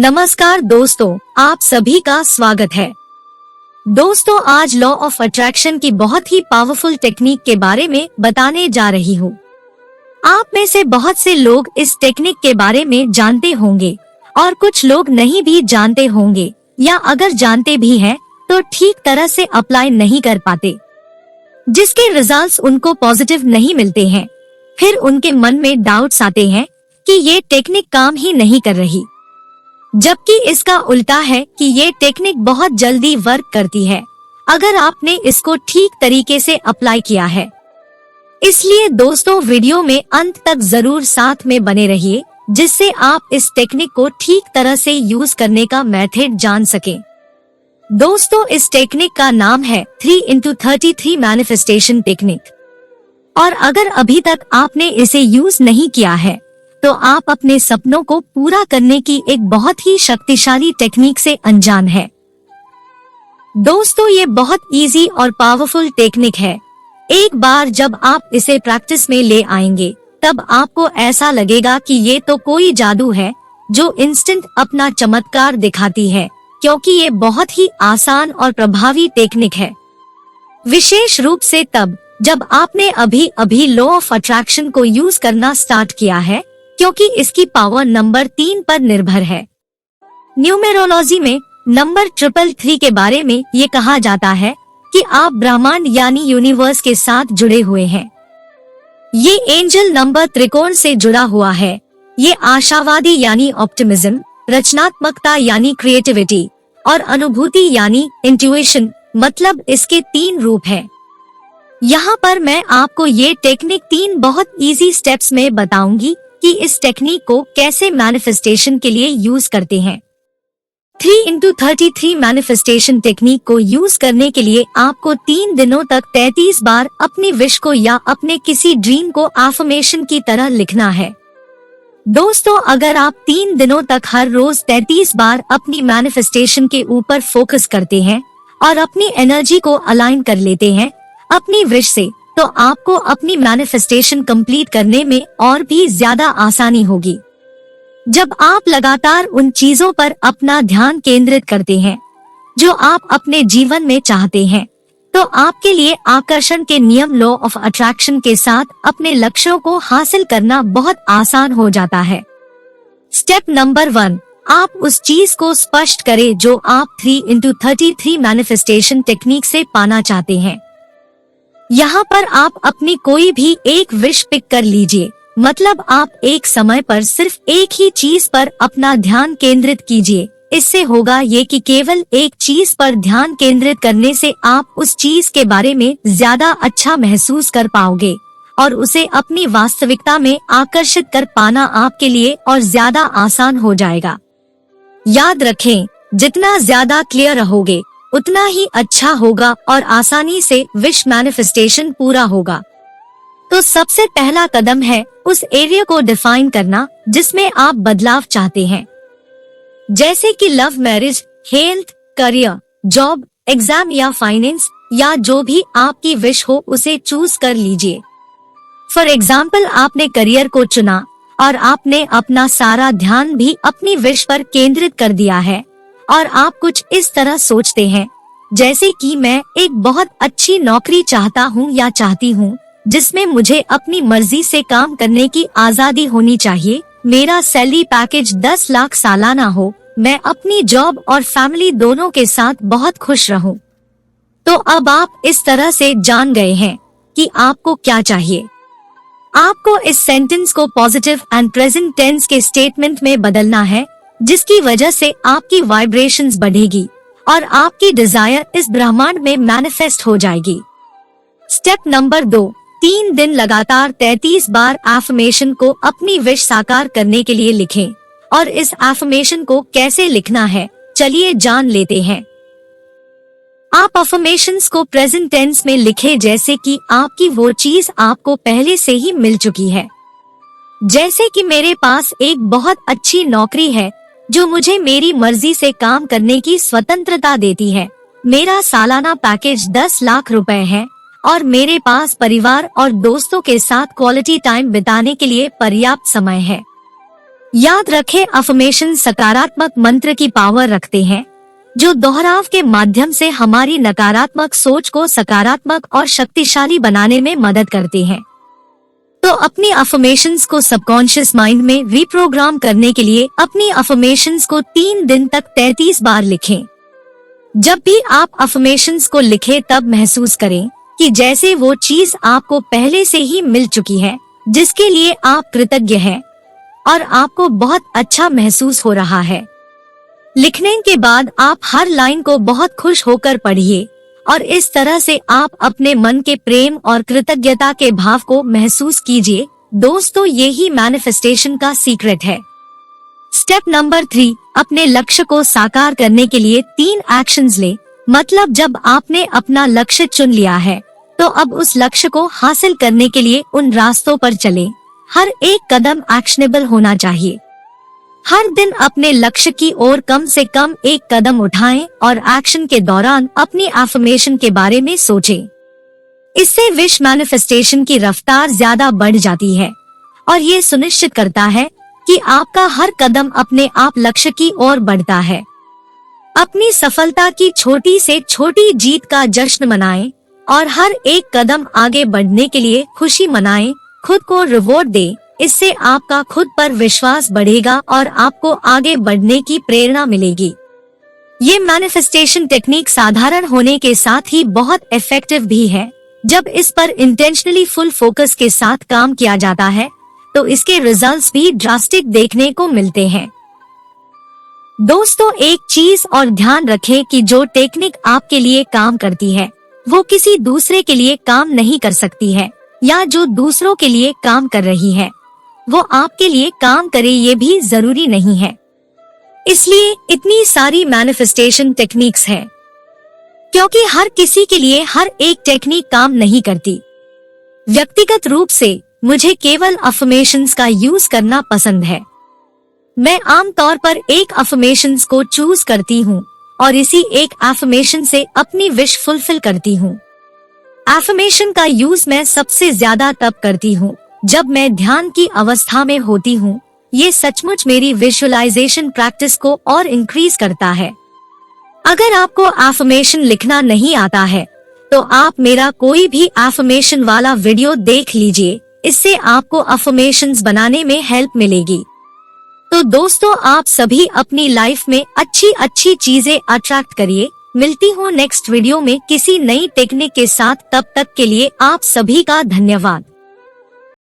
नमस्कार दोस्तों, आप सभी का स्वागत है। दोस्तों, आज लॉ ऑफ अट्रैक्शन की बहुत ही पावरफुल टेक्निक के बारे में बताने जा रही हूँ। आप में से बहुत से लोग इस टेक्निक के बारे में जानते होंगे और कुछ लोग नहीं भी जानते होंगे, या अगर जानते भी हैं तो ठीक तरह से अप्लाई नहीं कर पाते, जिसके रिजल्ट्स उनको पॉजिटिव नहीं मिलते हैं। फिर उनके मन में डाउट्स आते हैं कि ये टेक्निक काम ही नहीं कर रही, जबकि इसका उल्टा है कि ये टेक्निक बहुत जल्दी वर्क करती है अगर आपने इसको ठीक तरीके से अप्लाई किया है। इसलिए दोस्तों, वीडियो में अंत तक जरूर साथ में बने रहिए, जिससे आप इस टेक्निक को ठीक तरह से यूज करने का मेथड जान सकें। दोस्तों, इस टेक्निक का नाम है 3x33 मैनिफेस्टेशन टेक्निक, और अगर अभी तक आपने इसे यूज नहीं किया है तो आप अपने सपनों को पूरा करने की एक बहुत ही शक्तिशाली टेक्निक से अनजान है। दोस्तों, ये बहुत इजी और पावरफुल टेक्निक है। एक बार जब आप इसे प्रैक्टिस में ले आएंगे, तब आपको ऐसा लगेगा कि ये तो कोई जादू है जो इंस्टेंट अपना चमत्कार दिखाती है, क्योंकि ये बहुत ही आसान और प्रभावी टेक्निक है। विशेष रूप से तब जब आपने अभी लॉ ऑफ अट्रैक्शन को यूज करना स्टार्ट किया है, क्योंकि इसकी पावर नंबर 3 पर निर्भर है। न्यूमेरोलॉजी में नंबर 333 के बारे में ये कहा जाता है कि आप ब्रह्मांड यानी यूनिवर्स के साथ जुड़े हुए हैं। ये एंजल नंबर त्रिकोण से जुड़ा हुआ है। ये आशावादी यानी ऑप्टिमिज्म, रचनात्मकता यानी क्रिएटिविटी और अनुभूति यानी इंट्यूइशन, मतलब इसके 3 रूप हैं। यहाँ पर मैं आपको ये टेक्निक 3 बहुत इजी स्टेप्स में बताऊंगी कि इस टेक्निक को कैसे मैनिफेस्टेशन के लिए यूज करते हैं। 3x33 मैनिफेस्टेशन टेक्निक को यूज करने के लिए आपको 3 दिनों तक 33 बार अपनी विश को या अपने किसी ड्रीम को अफर्मेशन की तरह लिखना है। दोस्तों, अगर आप 3 दिनों तक हर रोज 33 बार अपनी मैनिफेस्टेशन के ऊपर फोकस करते हैं और अपनी एनर्जी को अलाइन कर लेते हैं अपनी विश से, तो आपको अपनी मैनिफेस्टेशन कंप्लीट करने में और भी ज्यादा आसानी होगी। जब आप लगातार उन चीजों पर अपना ध्यान केंद्रित करते हैं जो आप अपने जीवन में चाहते हैं, तो आपके लिए आकर्षण के नियम लॉ ऑफ अट्रैक्शन के साथ अपने लक्ष्यों को हासिल करना बहुत आसान हो जाता है। स्टेप नंबर 1, आप उस चीज को स्पष्ट करें जो आप 3x33 मैनिफेस्टेशन टेक्निक से पाना चाहते हैं। यहाँ पर आप अपनी कोई भी एक विश पिक कर लीजिए, मतलब आप एक समय पर सिर्फ एक ही चीज पर अपना ध्यान केंद्रित कीजिए। इससे होगा ये कि केवल एक चीज पर ध्यान केंद्रित करने से आप उस चीज के बारे में ज्यादा अच्छा महसूस कर पाओगे और उसे अपनी वास्तविकता में आकर्षित कर पाना आपके लिए और ज्यादा आसान हो जाएगा। याद रखें, जितना ज्यादा क्लियर रहोगे उतना ही अच्छा होगा और आसानी से विश मैनिफेस्टेशन पूरा होगा। तो सबसे पहला कदम है उस एरिया को डिफाइन करना जिसमें आप बदलाव चाहते हैं, जैसे कि love, marriage, health, career, job, exam या फाइनेंस, या जो भी आपकी विश हो उसे चूज कर लीजिए। फॉर एग्जाम्पल, आपने करियर को चुना और आपने अपना सारा ध्यान भी अपनी विश पर केंद्रित कर दिया है और आप कुछ इस तरह सोचते हैं, जैसे कि मैं एक बहुत अच्छी नौकरी चाहता हूँ या चाहती हूँ जिसमें मुझे अपनी मर्जी से काम करने की आजादी होनी चाहिए, मेरा सैलरी पैकेज 10 लाख सालाना हो, मैं अपनी जॉब और फैमिली दोनों के साथ बहुत खुश रहूं। तो अब आप इस तरह से जान गए हैं कि आपको क्या चाहिए। आपको इस सेंटेंस को पॉजिटिव एंड प्रेजेंट टेंस के स्टेटमेंट में बदलना है, जिसकी वजह से आपकी वाइब्रेशंस बढ़ेगी और आपकी डिजायर इस ब्रह्मांड में मैनिफेस्ट हो जाएगी। स्टेप नंबर 2, 3 दिन लगातार 33 बार अफर्मेशन को अपनी विश साकार करने के लिए लिखें। और इस अफर्मेशन को कैसे लिखना है, चलिए जान लेते हैं। आप अफर्मेशंस को प्रेजेंट टेंस में लिखें, जैसे कि आपकी वो चीज आपको पहले से ही मिल चुकी है। जैसे कि मेरे पास एक बहुत अच्छी नौकरी है जो मुझे मेरी मर्जी से काम करने की स्वतंत्रता देती है, मेरा सालाना पैकेज 10 लाख रुपए है और मेरे पास परिवार और दोस्तों के साथ क्वालिटी टाइम बिताने के लिए पर्याप्त समय है। याद रखें, अफर्मेशन सकारात्मक मंत्र की पावर रखते हैं, जो दोहराव के माध्यम से हमारी नकारात्मक सोच को सकारात्मक और शक्तिशाली बनाने में मदद करते हैं। तो अपनी अफर्मेशंस को सबकॉन्शियस माइंड में रिप्रोग्राम करने के लिए अपनी अफर्मेशंस को 3 दिन तक 33 बार लिखें। जब भी आप अफर्मेशंस को लिखें तब महसूस करें कि जैसे वो चीज आपको पहले से ही मिल चुकी है, जिसके लिए आप कृतज्ञ हैं, और आपको बहुत अच्छा महसूस हो रहा है। लिखने के बाद आप हर लाइन को बहुत खुश होकर पढ़िए और इस तरह से आप अपने मन के प्रेम और कृतज्ञता के भाव को महसूस कीजिए। दोस्तों, यही मैनिफेस्टेशन का सीक्रेट है। स्टेप नंबर 3, अपने लक्ष्य को साकार करने के लिए 3 एक्शंस ले। मतलब जब आपने अपना लक्ष्य चुन लिया है तो अब उस लक्ष्य को हासिल करने के लिए उन रास्तों पर चलें। हर एक कदम एक्शनेबल होना चाहिए। हर दिन अपने लक्ष्य की ओर कम से कम 1 कदम उठाएं और एक्शन के दौरान अपनी अफर्मेशन के बारे में सोचें। इससे विश मैनिफेस्टेशन की रफ्तार ज्यादा बढ़ जाती है और ये सुनिश्चित करता है कि आपका हर कदम अपने आप लक्ष्य की ओर बढ़ता है। अपनी सफलता की छोटी से छोटी जीत का जश्न मनाएं और हर एक कदम आगे बढ़ने के लिए खुशी मनाएं। खुद को रिवॉर्ड दें। इससे आपका खुद पर विश्वास बढ़ेगा और आपको आगे बढ़ने की प्रेरणा मिलेगी। ये मैनिफेस्टेशन टेक्निक साधारण होने के साथ ही बहुत इफेक्टिव भी है। जब इस पर इंटेंशनली फुल फोकस के साथ काम किया जाता है तो इसके रिजल्ट्स भी ड्रास्टिक देखने को मिलते हैं। दोस्तों, एक चीज और ध्यान रखें कि जो टेक्निक आपके लिए काम करती है वो किसी दूसरे के लिए काम नहीं कर सकती है, या जो दूसरों के लिए काम कर रही है वो आपके लिए काम करे ये भी जरूरी नहीं है। इसलिए इतनी सारी मैनिफेस्टेशन टेक्निक्स हैं, क्योंकि हर किसी के लिए हर एक टेक्निक काम नहीं करती। व्यक्तिगत रूप से मुझे केवल अफर्मेशंस का यूज करना पसंद है। मैं आमतौर पर एक अफर्मेशंस को चूज करती हूँ और इसी एक अफर्मेशन से अपनी विश फुलफिल करती हूँ। अफर्मेशन का यूज मैं सबसे ज्यादा तब करती हूँ जब मैं ध्यान की अवस्था में होती हूँ। ये सचमुच मेरी विजुअलाइजेशन प्रैक्टिस को और इंक्रीज करता है। अगर आपको अफर्मेशन लिखना नहीं आता है तो आप मेरा कोई भी अफर्मेशन वाला वीडियो देख लीजिए। इससे आपको अफर्मेशंस बनाने में हेल्प मिलेगी। तो दोस्तों, आप सभी अपनी लाइफ में अच्छी चीजें अट्रैक्ट करिए। मिलती हूँ नेक्स्ट वीडियो में किसी नई टेक्निक के साथ। तब तक के लिए आप सभी का धन्यवाद।